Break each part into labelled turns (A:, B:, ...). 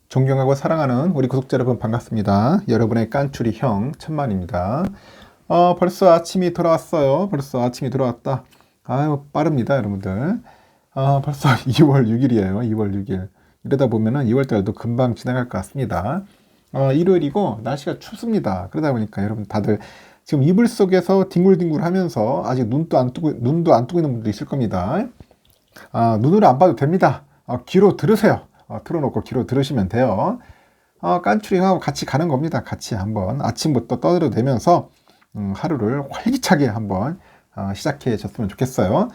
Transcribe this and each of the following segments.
A: 존경하고 사랑하는 우리 구독자 여러분 반갑습니다. 여러분의 깐추리 형 천만입니다. 벌써 아침이 돌아왔어요. 벌써 아침이 돌아왔다. 아유 빠릅니다 여러분들. 벌써 2월 6일이에요. 2월 6일. 이러다 보면은 2월달도 금방 지나갈 것 같습니다. 일요일이고 날씨가 춥습니다. 그러다 보니까 여러분 다들 지금 이불 속에서 뒹굴뒹굴 하면서 아직 눈도 안 뜨고 있는 분도 있을 겁니다. 눈으로 안 봐도 됩니다. 귀로 들으세요. 틀어놓고 귀로 들으시면 돼요. 깐추리하고 같이 가는 겁니다. 같이 한번 아침부터 떠들어대면서 하루를 활기차게 한번 시작해 줬으면 좋겠어요.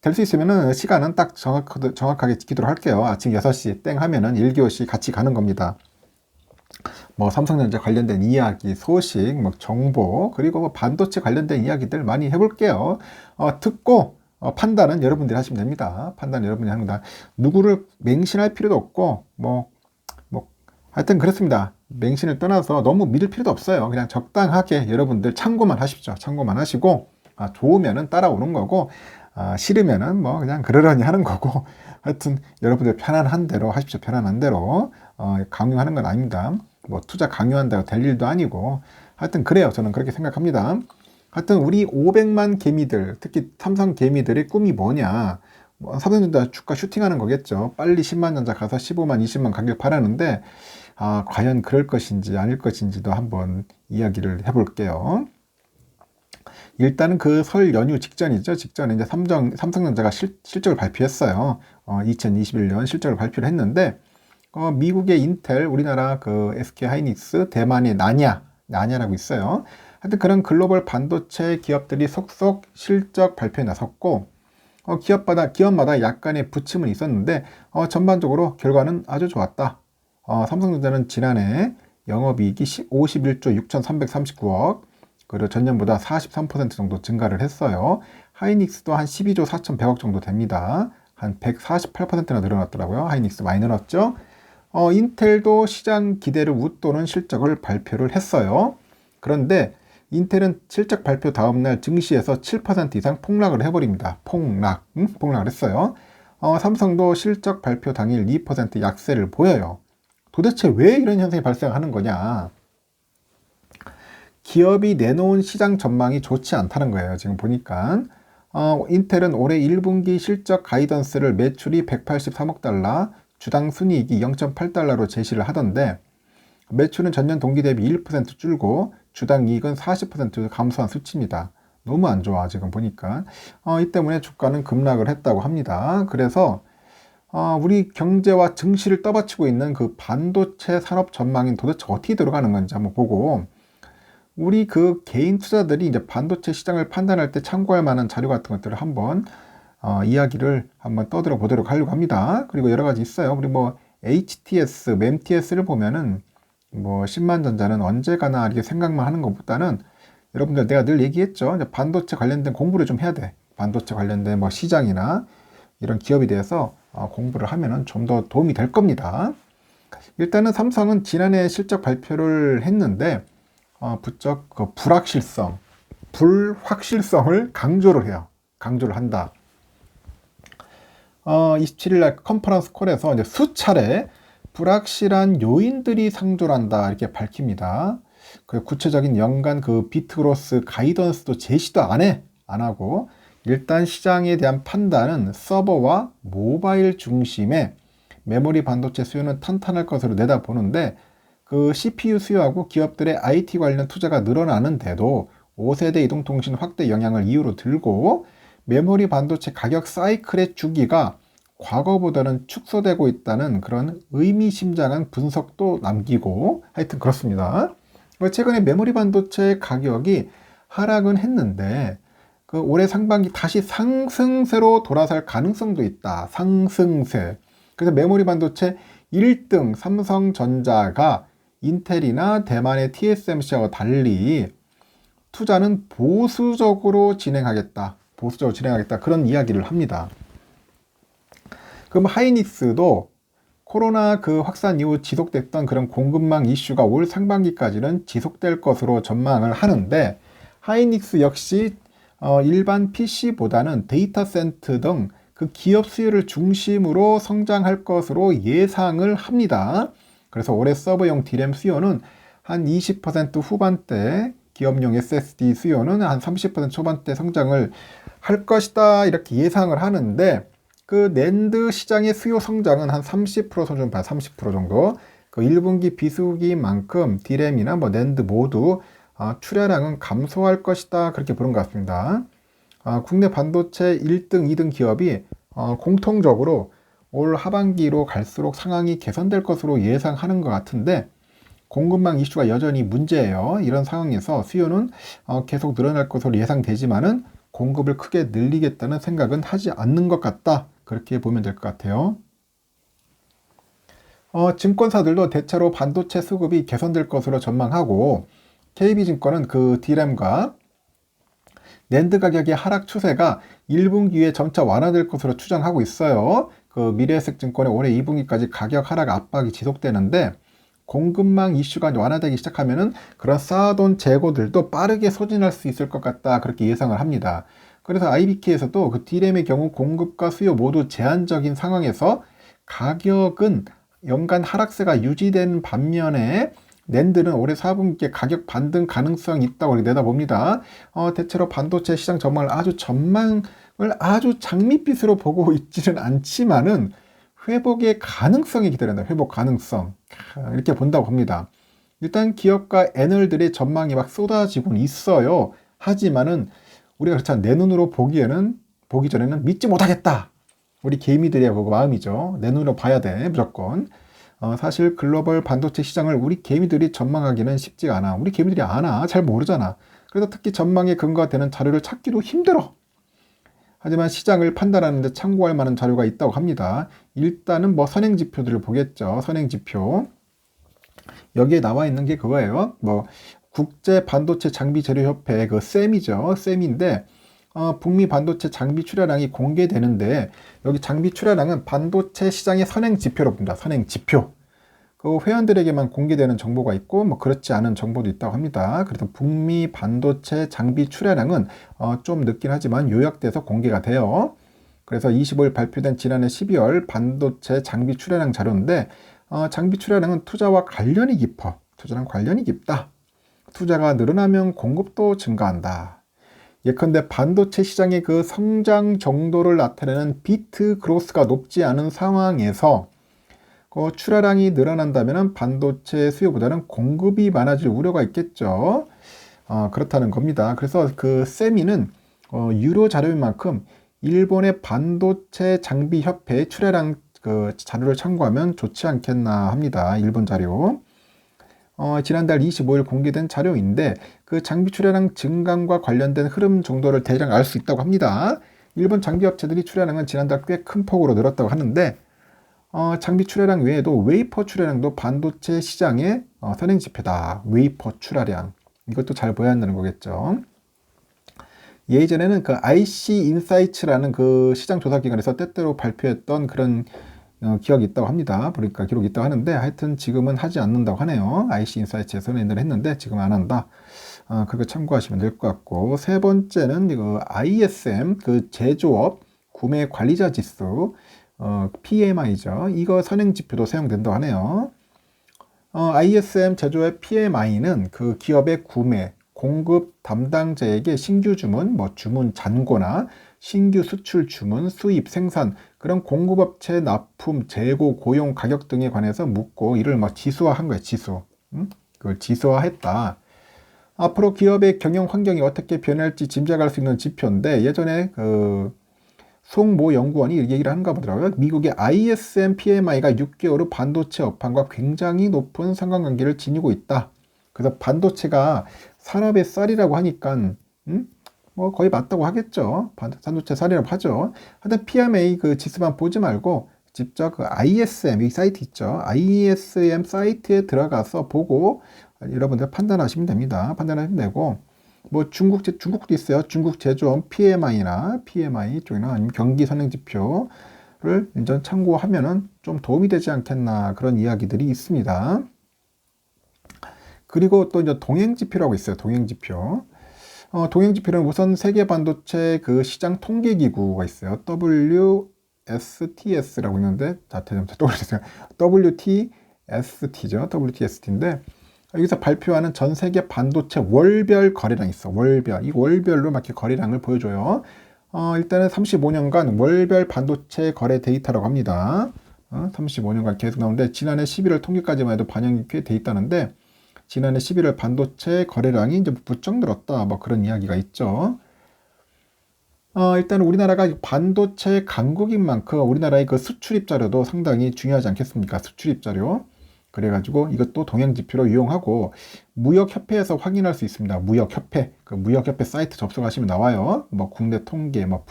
A: 될 수 있으면은 시간은 딱 정확하게 지키도록 할게요. 아침 6시 땡 하면은 1교시 같이 가는 겁니다. 뭐 삼성전자 관련된 이야기, 소식, 뭐 정보, 그리고 뭐 반도체 관련된 이야기들 많이 해볼게요. 듣고 판단은 여러분들이 하시면 됩니다. 판단은 여러분이 하는 거다. 누구를 맹신할 필요도 없고, 하여튼 그렇습니다. 맹신을 떠나서 너무 믿을 필요도 없어요. 그냥 적당하게 여러분들 참고만 하십시오. 참고만 하시고, 좋으면은 따라오는 거고, 싫으면은 뭐 그냥 그러려니 하는 거고, 하여튼 여러분들 편안한 대로 하십시오. 편안한 대로. 강요하는 건 아닙니다. 뭐 투자 강요한다고 될 일도 아니고, 하여튼 그래요. 저는 그렇게 생각합니다. 하여튼 우리 500만 개미들, 특히 삼성 개미들의 꿈이 뭐냐? 삼성전자 주가 슈팅하는 거겠죠. 빨리 10만 전자 가서 15만, 20만 가격 팔았는데 과연 그럴 것인지 아닐 것인지도 한번 이야기를 해볼게요. 일단은 그 설 연휴 직전이죠. 직전에 이제 삼성전자가 실적을 발표했어요. 2021년 실적을 발표를 했는데 미국의 인텔, 우리나라 그 SK 하이닉스, 대만의 나냐라고 있어요. 하여튼 그런 글로벌 반도체 기업들이 속속 실적 발표에 나섰고, 기업마다 약간의 부침은 있었는데, 전반적으로 결과는 아주 좋았다. 삼성전자는 지난해 영업이익이 51조 6,339억, 그리고 전년보다 43% 정도 증가를 했어요. 하이닉스도 한 12조 4,100억 정도 됩니다. 한 148%나 늘어났더라고요. 하이닉스 많이 늘었죠. 인텔도 시장 기대를 웃도는 실적을 발표를 했어요. 그런데 인텔은 실적 발표 다음날 증시에서 7% 이상 폭락을 해버립니다. 폭락을 했어요. 삼성도 실적 발표 당일 2% 약세를 보여요. 도대체 왜 이런 현상이 발생하는 거냐? 기업이 내놓은 시장 전망이 좋지 않다는 거예요. 지금 보니까. 인텔은 올해 1분기 실적 가이던스를 매출이 183억 달러, 주당 순이익이 0.8달러로 제시를 하던데, 매출은 전년 동기 대비 1% 줄고 주당 이익은 40% 감소한 수치입니다. 너무 안 좋아 지금 보니까. 이 때문에 주가는 급락을 했다고 합니다. 그래서 우리 경제와 증시를 떠받치고 있는 그 반도체 산업 전망이 도대체 어떻게 들어가는 건지 한번 보고, 우리 그 개인 투자들이 이제 반도체 시장을 판단할 때 참고할 만한 자료 같은 것들을 한번 이야기를 한번 떠들어 보도록 하려고 합니다. 그리고 여러 가지 있어요. 우리 뭐 HTS, MEMTS를 보면은 뭐 10만 전자는 언제 가나 이렇게 생각만 하는 것보다는, 여러분들 내가 늘 얘기했죠. 이제 반도체 관련된 공부를 좀 해야 돼. 반도체 관련된 뭐 시장이나 이런 기업에 대해서 공부를 하면은 좀 더 도움이 될 겁니다. 일단은 삼성은 지난해 실적 발표를 했는데 부쩍 그 불확실성을 강조를 해요. 강조를 한다. 27일 날 컨퍼런스 콜에서 이제 수차례 불확실한 요인들이 상존한다 이렇게 밝힙니다. 그 구체적인 연간 그 비트그로스 가이던스도 제시도 안 하고, 일단 시장에 대한 판단은 서버와 모바일 중심의 메모리 반도체 수요는 탄탄할 것으로 내다보는데, 그 CPU 수요하고 기업들의 IT 관련 투자가 늘어나는데도 5세대 이동통신 확대 영향을 이유로 들고, 메모리 반도체 가격 사이클의 주기가 과거보다는 축소되고 있다는 그런 의미심장한 분석도 남기고, 하여튼 그렇습니다. 최근에 메모리 반도체 가격이 하락은 했는데 그 올해 상반기 다시 상승세로 돌아설 가능성도 있다. 상승세. 그래서 메모리 반도체 1등 삼성전자가 인텔이나 대만의 TSMC와 달리 투자는 보수적으로 진행하겠다. 그런 이야기를 합니다. 그럼 하이닉스도 코로나 그 확산 이후 지속됐던 그런 공급망 이슈가 올 상반기까지는 지속될 것으로 전망을 하는데, 하이닉스 역시 일반 PC보다는 데이터 센터 등 그 기업 수요를 중심으로 성장할 것으로 예상을 합니다. 그래서 올해 서버용 D램 수요는 한 20% 후반대, 기업용 SSD 수요는 한 30% 초반대 성장을 할 것이다 이렇게 예상을 하는데, 그 낸드 시장의 수요 성장은 한 30% 수준 봐요. 30% 정도. 그 1분기 비수기만큼 D램이나 뭐 낸드 모두 출하량은 감소할 것이다 그렇게 보는 것 같습니다. 국내 반도체 1등, 2등 기업이 공통적으로 올 하반기로 갈수록 상황이 개선될 것으로 예상하는 것 같은데, 공급망 이슈가 여전히 문제예요. 이런 상황에서 수요는 계속 늘어날 것으로 예상되지만은 공급을 크게 늘리겠다는 생각은 하지 않는 것 같다. 그렇게 보면 될 것 같아요. 증권사들도 대체로 반도체 수급이 개선될 것으로 전망하고, KB증권은 그 D램과 낸드 가격의 하락 추세가 1분기에 점차 완화될 것으로 추정하고 있어요. 그 미래에셋증권의 올해 2분기까지 가격 하락 압박이 지속되는데, 공급망 이슈가 완화되기 시작하면은 그런 쌓아둔 재고들도 빠르게 소진할 수 있을 것 같다 그렇게 예상을 합니다. 그래서 IBK에서도 그 D램의 경우 공급과 수요 모두 제한적인 상황에서 가격은 연간 하락세가 유지되는 반면에 낸드는 올해 4분기에 가격 반등 가능성이 있다고 내다봅니다. 대체로 반도체 시장 전망을 아주 장밋빛으로 보고 있지는 않지만은 회복의 가능성이 기다린다. 회복 가능성. 이렇게 본다고 합니다. 일단 기업과 애널들의 전망이 막 쏟아지고는 있어요. 하지만은 우리가 그렇잖아. 내 눈으로 보기 전에는 믿지 못하겠다. 우리 개미들의 그 마음이죠. 내 눈으로 봐야 돼. 무조건. 사실 글로벌 반도체 시장을 우리 개미들이 전망하기는 쉽지가 않아. 우리 개미들이 아나. 잘 모르잖아. 그래서 특히 전망에 근거가 되는 자료를 찾기도 힘들어. 하지만 시장을 판단하는 데 참고할 만한 자료가 있다고 합니다. 일단은 뭐 선행지표들을 보겠죠. 선행지표. 여기에 나와 있는 게 그거예요. 뭐 국제 반도체 장비 재료 협회 그 셈이죠. 셈인데 북미 반도체 장비 출하량이 공개되는데, 여기 장비 출하량은 반도체 시장의 선행지표로 봅니다. 선행지표. 그 회원들에게만 공개되는 정보가 있고 뭐 그렇지 않은 정보도 있다고 합니다. 그래서 북미 반도체 장비 출하량은 좀 늦긴 하지만 요약돼서 공개가 돼요. 그래서 25일 발표된 지난해 12월 반도체 장비 출하량 자료인데, 장비 출하량은 투자와 관련이 깊어. 투자랑 관련이 깊다. 투자가 늘어나면 공급도 증가한다. 예컨대 반도체 시장의 그 성장 정도를 나타내는 비트 그로스가 높지 않은 상황에서 출하량이 늘어난다면 반도체 수요보다는 공급이 많아질 우려가 있겠죠. 그렇다는 겁니다. 그래서 그 세미는 유료 자료인 만큼 일본의 반도체 장비 협회의 출하량 그 자료를 참고하면 좋지 않겠나 합니다. 일본 자료. 지난달 25일 공개된 자료인데, 그 장비 출하량 증강과 관련된 흐름 정도를 대략 알 수 있다고 합니다. 일본 장비 업체들이 출하량은 지난달 꽤 큰 폭으로 늘었다고 하는데, 장비 출하량 외에도 웨이퍼 출하량도 반도체 시장의 선행지표다. 웨이퍼 출하량. 이것도 잘 보여야 한다는 거겠죠. 예전에는 그 IC 인사이츠라는 그 시장 조사 기관에서 때때로 발표했던 그런 기억이 있다고 합니다. 보니까 기록이 있다고 하는데, 하여튼 지금은 하지 않는다고 하네요. IC 인사이츠에서는 옛날에 했는데 지금 안 한다. 그거 참고하시면 될 것 같고, 세 번째는 이거 ISM 그 제조업 구매 관리자 지수 PMI죠. 이거 선행지표도 사용된다고 하네요. ISM 제조업 PMI는 그 기업의 구매, 공급 담당자에게 신규 주문, 뭐 주문 잔고나 신규 수출 주문, 수입, 생산, 그런 공급업체 납품, 재고, 고용, 가격 등에 관해서 묻고 이를 막 지수화한 거예요. 지수. 그걸 지수화했다. 앞으로 기업의 경영 환경이 어떻게 변할지 짐작할 수 있는 지표인데, 예전에 그 송모 연구원이 얘기를 하는가 보더라고요. 미국의 ISM PMI가 6개월 후 반도체 업황과 굉장히 높은 상관관계를 지니고 있다. 그래서 반도체가 산업의 쌀이라고 하니까 뭐 거의 맞다고 하겠죠. 반도체 쌀이라고 하죠. 하여튼 PMI 그 지수만 보지 말고 직접 그 ISM 이 사이트 있죠. ISM 사이트에 들어가서 보고 여러분들 판단하시면 됩니다. 판단하시면 되고, 뭐 중국도 있어요. 중국 제조업 PMI 쪽이나 아니면 경기 선행지표를 인전 참고하면은 좀 도움이 되지 않겠나 그런 이야기들이 있습니다. 그리고 또 이제 동행지표라고 있어요. 동행지표. 동행지표는 우선 세계 반도체 그 시장 통계 기구가 있어요. WSTS라고 있는데, 자, 떠올리세요. WTST죠. WTST인데, 여기서 발표하는 전 세계 반도체 월별 거래량이 있어. 월별. 이 월별로 막 이렇게 거래량을 보여줘요. 일단은 35년간 월별 반도체 거래 데이터라고 합니다. 35년간 계속 나오는데, 지난해 11월 통계까지만 해도 반영이 꽤 돼 있다는데, 지난해 11월 반도체 거래량이 이제 부쩍 늘었다. 뭐 그런 이야기가 있죠. 일단 우리나라가 반도체 강국인 만큼 우리나라의 그 수출입 자료도 상당히 중요하지 않겠습니까? 수출입 자료. 그래가지고 이것도 동향지표로 이용하고 무역협회에서 확인할 수 있습니다. 무역협회. 그 무역협회 사이트 접속하시면 나와요. 뭐 국내 통계, 뭐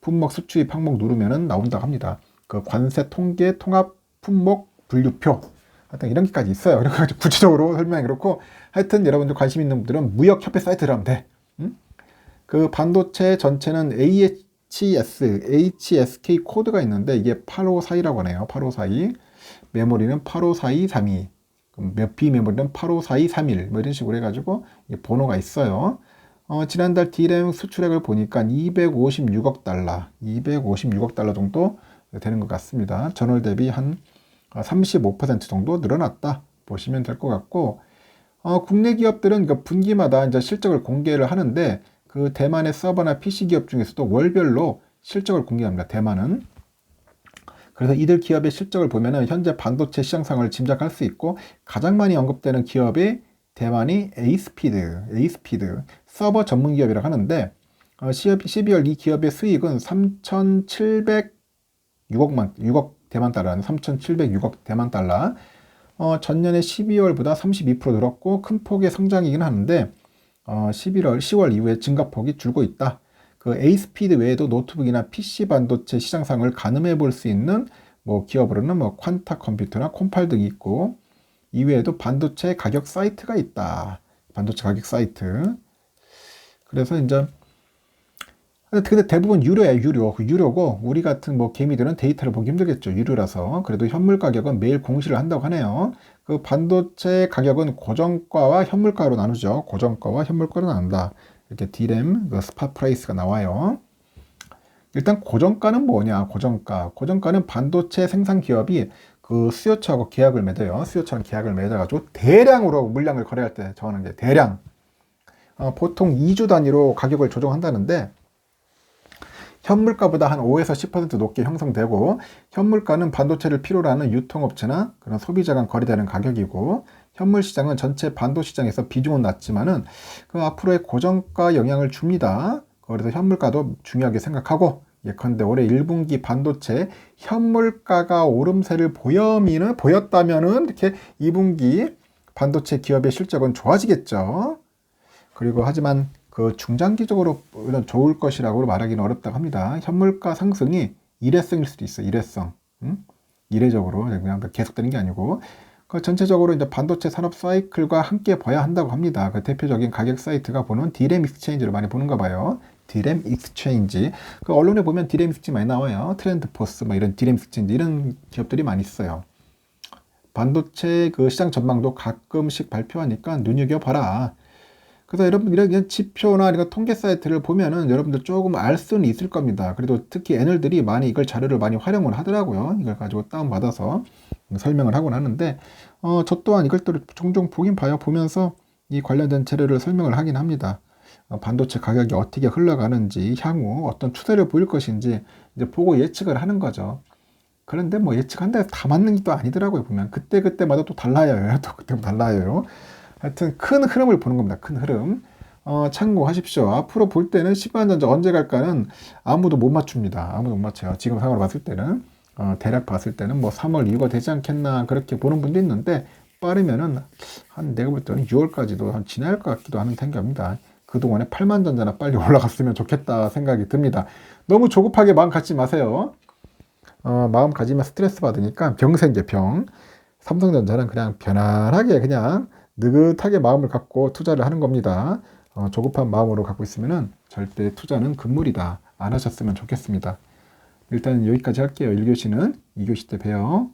A: 품목 수출입 항목 누르면은 나온다고 합니다. 그 관세 통계 통합 품목 분류표. 하여튼 이런 게까지 있어요. 그래가지고 구체적으로 설명이 그렇고 하여튼 여러분들 관심 있는 분들은 무역협회 사이트 들어가면 돼. 그 반도체 전체는 HSK 코드가 있는데 이게 8542라고 하네요. 8542. 메모리는 854232. B 메모리는 854231. 뭐 이런 식으로 해가지고 번호가 있어요. 지난달 D램 수출액을 보니까 256억 달러 정도 되는 것 같습니다. 전월 대비 한 35% 정도 늘어났다 보시면 될 것 같고, 국내 기업들은 그 분기마다 이제 실적을 공개를 하는데 그 대만의 서버나 PC 기업 중에서도 월별로 실적을 공개합니다. 대만은. 그래서 이들 기업의 실적을 보면은 현재 반도체 시장 상황을 짐작할 수 있고 가장 많이 언급되는 기업이 대만이 에이스피드 서버 전문 기업이라고 하는데 12월 이 기업의 수익은 6억 대만 달러는 3,706억 대만 달러. 전년의 12월보다 32% 늘었고 큰 폭의 성장이긴 하는데 10월 이후에 증가폭이 줄고 있다. 그 에이스피드 외에도 노트북이나 PC 반도체 시장상을 가늠해 볼 수 있는 뭐 기업으로는 뭐 퀀타 컴퓨터나 콤팔 등이 있고 이외에도 반도체 가격 사이트가 있다. 반도체 가격 사이트. 그래서 이제 근데 대부분 유료고 우리 같은 뭐 개미들은 데이터를 보기 힘들겠죠. 유료라서. 그래도 현물 가격은 매일 공시를 한다고 하네요. 그 반도체 가격은 고정가와 현물가로 나누죠. 고정가와 현물가로 나눈다. 이렇게 D램 그 스팟 프라이스가 나와요. 일단 고정가는 뭐냐? 고정가는 반도체 생산 기업이 그 수요처하고 계약을 맺어요. 수요처랑 계약을 맺어가지고 대량으로 물량을 거래할 때 정하는 게 대량. 보통 2주 단위로 가격을 조정한다는데 현물가보다 한 5에서 10% 높게 형성되고 현물가는 반도체를 필요로 하는 유통업체나 그런 소비자 간 거래되는 가격이고 현물 시장은 전체 반도 시장에서 비중은 낮지만은 그 앞으로의 고정가 영향을 줍니다. 그래서 현물가도 중요하게 생각하고 예컨대 올해 1분기 반도체 현물가가 오름세를 보였다면은 이렇게 2분기 반도체 기업의 실적은 좋아지겠죠. 그리고 하지만 그 중장기적으로 좋을 것이라고 말하기는 어렵다고 합니다. 현물가 상승이 일회성일 수도 있어요. 일회성. 이례적으로 그냥 계속되는 게 아니고 그 전체적으로 이제 반도체 산업 사이클과 함께 봐야 한다고 합니다. 그 대표적인 가격 사이트가 보는 D램 익스체인지를 많이 보는가 봐요. D램 익스체인지. 그 언론에 보면 D램 익스체인지 많이 나와요. 트렌드포스 뭐 이런 D램 익스체인지 이런 기업들이 많이 있어요. 반도체 그 시장 전망도 가끔씩 발표하니까 눈여겨봐라. 그래서 여러분 이런 지표나 이런 통계 사이트를 보면은 여러분들 조금 알 수는 있을 겁니다. 그래도 특히 애널들이 많이 이걸 자료를 많이 활용을 하더라고요. 이걸 가지고 다운받아서 설명을 하곤 하는데 저 또한 이걸 또 종종 보긴 봐요. 보면서 이 관련된 자료를 설명을 하긴 합니다. 반도체 가격이 어떻게 흘러가는지 향후 어떤 추세를 보일 것인지 이제 보고 예측을 하는 거죠. 그런데 뭐 예측한다 해서 다 맞는 게 또 아니더라고요. 보면 그때마다 또 달라요. 또 그때 달라요. 하여튼 큰 흐름을 보는 겁니다. 큰 흐름. 참고하십시오. 앞으로 볼 때는 10만 전자 언제 갈까는 아무도 못 맞춥니다. 아무도 못 맞춰요. 지금 상황으로 봤을 때는. 대략 봤을 때는 뭐 3월 이후가 되지 않겠나 그렇게 보는 분도 있는데 빠르면은 내가 볼 때는 6월까지도 한 지날 것 같기도 하는 생각입니다. 그동안에 8만 전자나 빨리 올라갔으면 좋겠다 생각이 듭니다. 너무 조급하게 마음 갖지 마세요. 마음 가지면 스트레스 받으니까 병 생겨 병. 삼성전자는 그냥 편안하게 그냥 느긋하게 마음을 갖고 투자를 하는 겁니다. 조급한 마음으로 갖고 있으면은 절대 투자는 금물이다. 안 하셨으면 좋겠습니다. 일단 여기까지 할게요. 1교시는 2교시 때 봬요.